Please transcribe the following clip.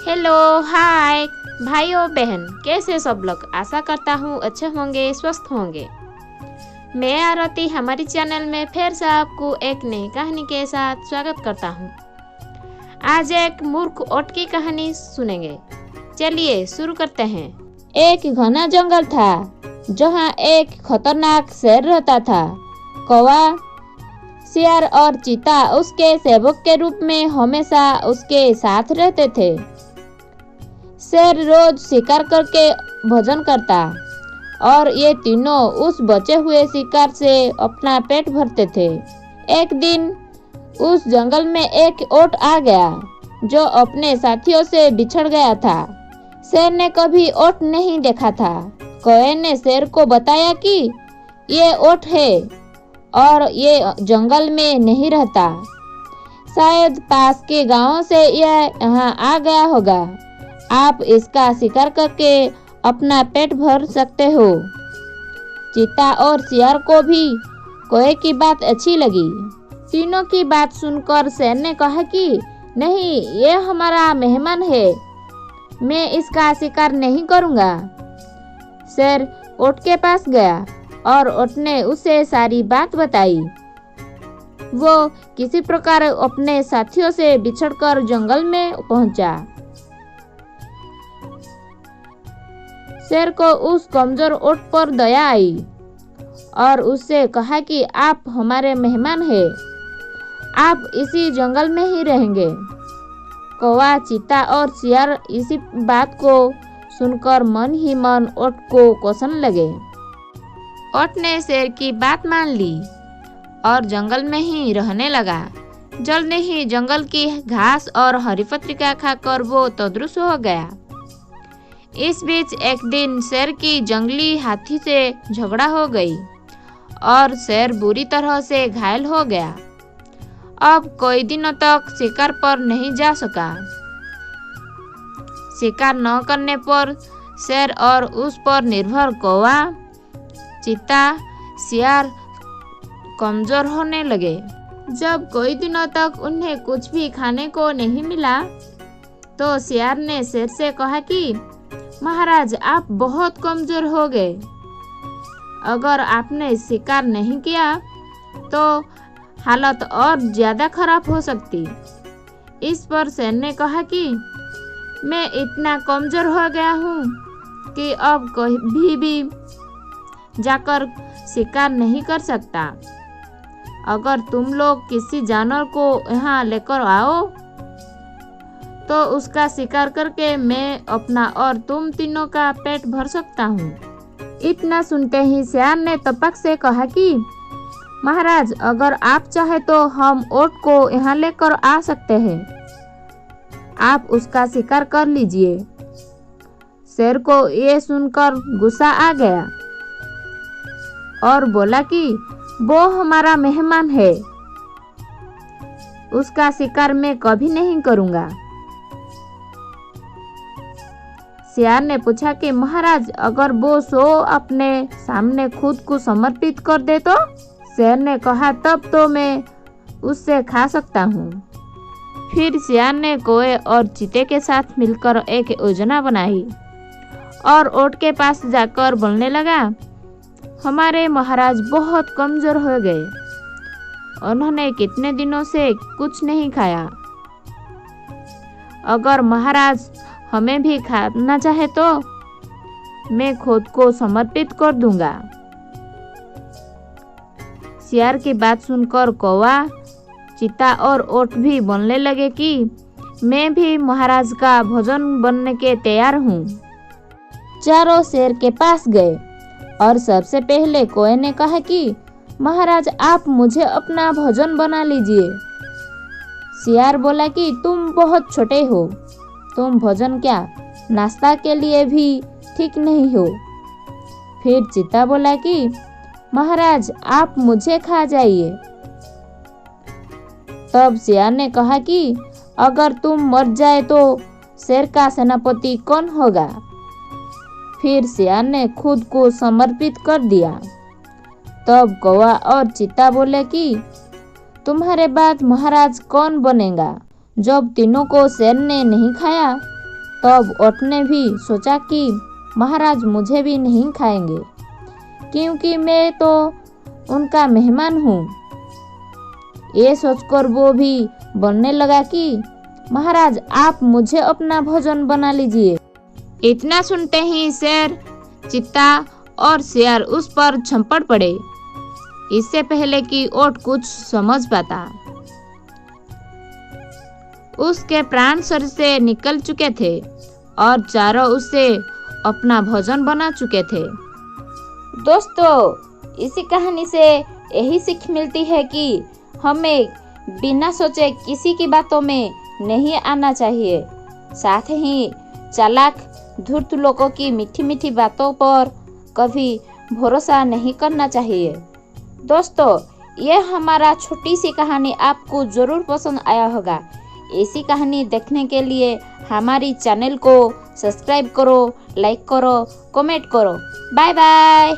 Hello, हाय भाइयों बहन, कैसे सब लोग। आशा करता हूँ अच्छे होंगे, स्वस्थ होंगे। मैं आरती हमारी चैनल में फिर से आपको एक नई कहानी के साथ स्वागत करता हूँ। आज एक मूर्ख ऊंट की कहानी सुनेंगे। चलिए शुरू करते हैं। एक घना जंगल था जहाँ एक खतरनाक शेर रहता था। कौवा, शेर और चीता उसके सेवक के रूप में हमेशा उसके साथ रहते थे। शेर रोज शिकार करके भोजन करता और ये तीनों उस बचे हुए शिकार से अपना पेट भरते थे। एक दिन उस जंगल में एक ऊंट आ गया जो अपने साथियों से बिछड़ गया था। शेर ने कभी ऊंट नहीं देखा था। कौवे ने शेर को बताया कि ये ऊंट है और ये जंगल में नहीं रहता। शायद पास के गांव से यह यहाँ आ गया होगा। आप इसका शिकार करके अपना पेट भर सकते हो। चीता और शेर को भी कौवे की बात अच्छी लगी। तीनों की बात सुनकर शेर ने कहा कि नहीं, ये हमारा मेहमान है, मैं इसका शिकार नहीं करूँगा। शेर ऊंट के पास गया और ऊंट ने उसे सारी बात बताई। वो किसी प्रकार अपने साथियों से बिछड़कर जंगल में पहुंचा। शेर को उस कमजोर ऊंट पर दया आई और उससे कहा कि आप हमारे मेहमान हैं, आप इसी जंगल में ही रहेंगे। कौवा, चीता और शेर इसी बात को सुनकर मन ही मन ऊंट को कोसने लगे। ऊंट ने शेर की बात मान ली और जंगल में ही रहने लगा। जल्द ही जंगल की घास और हरी पत्रिका खाकर वो तंदुरुस्त हो गया। इस बीच एक दिन शेर की जंगली हाथी से झगड़ा हो गई और शेर बुरी तरह से घायल हो गया। अब कई दिनों तक शिकार पर नहीं जा सका। शिकार न करने पर शेर और उस पर निर्भर कौवा, चीता, शेर कमजोर होने लगे। जब कई दिनों तक उन्हें कुछ भी खाने को नहीं मिला तो शेर ने शेर से कहा कि महाराज, आप बहुत कमजोर हो गए। अगर आपने शिकार नहीं किया तो हालत और ज्यादा खराब हो सकती। इस पर शेर ने कहा कि मैं इतना कमजोर हो गया हूँ कि अब कभी भी जाकर शिकार नहीं कर सकता। अगर तुम लोग किसी जानवर को यहाँ लेकर आओ तो उसका शिकार करके मैं अपना और तुम तीनों का पेट भर सकता हूँ। इतना सुनते ही शेर ने तपक से कहा कि महाराज, अगर आप चाहे तो हम ऊंट को यहाँ लेकर आ सकते हैं, आप उसका शिकार कर लीजिए। शेर को ये सुनकर गुस्सा आ गया और बोला कि वो हमारा मेहमान है, उसका शिकार मैं कभी नहीं करूँगा। शेर ने पूछा कि महाराज, अगर वो सो अपने सामने खुद को समर्पित कर दे तो? शेर ने कहा तब तो मैं उससे खा सकता हूँ। फिर शेर ने कौवे और चीते के साथ मिलकर एक योजना बनाई और ऊंट के पास जाकर बोलने लगा, हमारे महाराज बहुत कमजोर हो गए, उन्होंने कितने दिनों से कुछ नहीं खाया। अगर महाराज हमें भी खाना चाहे तो मैं खुद को समर्पित कर दूंगा। शेर की बात सुनकर कौवा, चीता और ऊंट भी बोलने लगे कि मैं भी महाराज का भोजन बनने के तैयार हूँ। चारों शेर के पास गए और सबसे पहले कौवे ने कहा कि महाराज, आप मुझे अपना भोजन बना लीजिए। शेर बोला कि तुम बहुत छोटे हो, तुम भोजन क्या नाश्ता के लिए भी ठीक नहीं हो। फिर चीता बोला कि महाराज, आप मुझे खा जाइए। तब शेर ने कहा कि अगर तुम मर जाए तो शेर का सेनापति कौन होगा। फिर शेर ने खुद को समर्पित कर दिया। तब कौवा और चीता बोले कि तुम्हारे बाद महाराज कौन बनेगा। जब तीनों को शेर ने नहीं खाया तब ओट ने भी सोचा कि महाराज मुझे भी नहीं खाएंगे, क्योंकि मैं तो उनका मेहमान हूँ। ये सोचकर वो भी बोलने लगा कि महाराज आप मुझे अपना भोजन बना लीजिए। इतना सुनते ही शेर, चीता और शेर उस पर झपट पड़े, इससे पहले कि ओट कुछ समझ पाता। उसके प्राण शरीर से निकल चुके थे और चारों उससे अपना भोजन बना चुके थे। दोस्तों, इसी कहानी से यही सीख मिलती है कि हमें बिना सोचे किसी की बातों में नहीं आना चाहिए। साथ ही चालाक धूर्त लोगों की मीठी मीठी बातों पर कभी भरोसा नहीं करना चाहिए। दोस्तों, ये हमारा छोटी सी कहानी आपको ज़रूर पसंद आया होगा। ऐसी कहानी देखने के लिए हमारी चैनल को सब्सक्राइब करो, लाइक करो, कमेंट करो। Bye bye.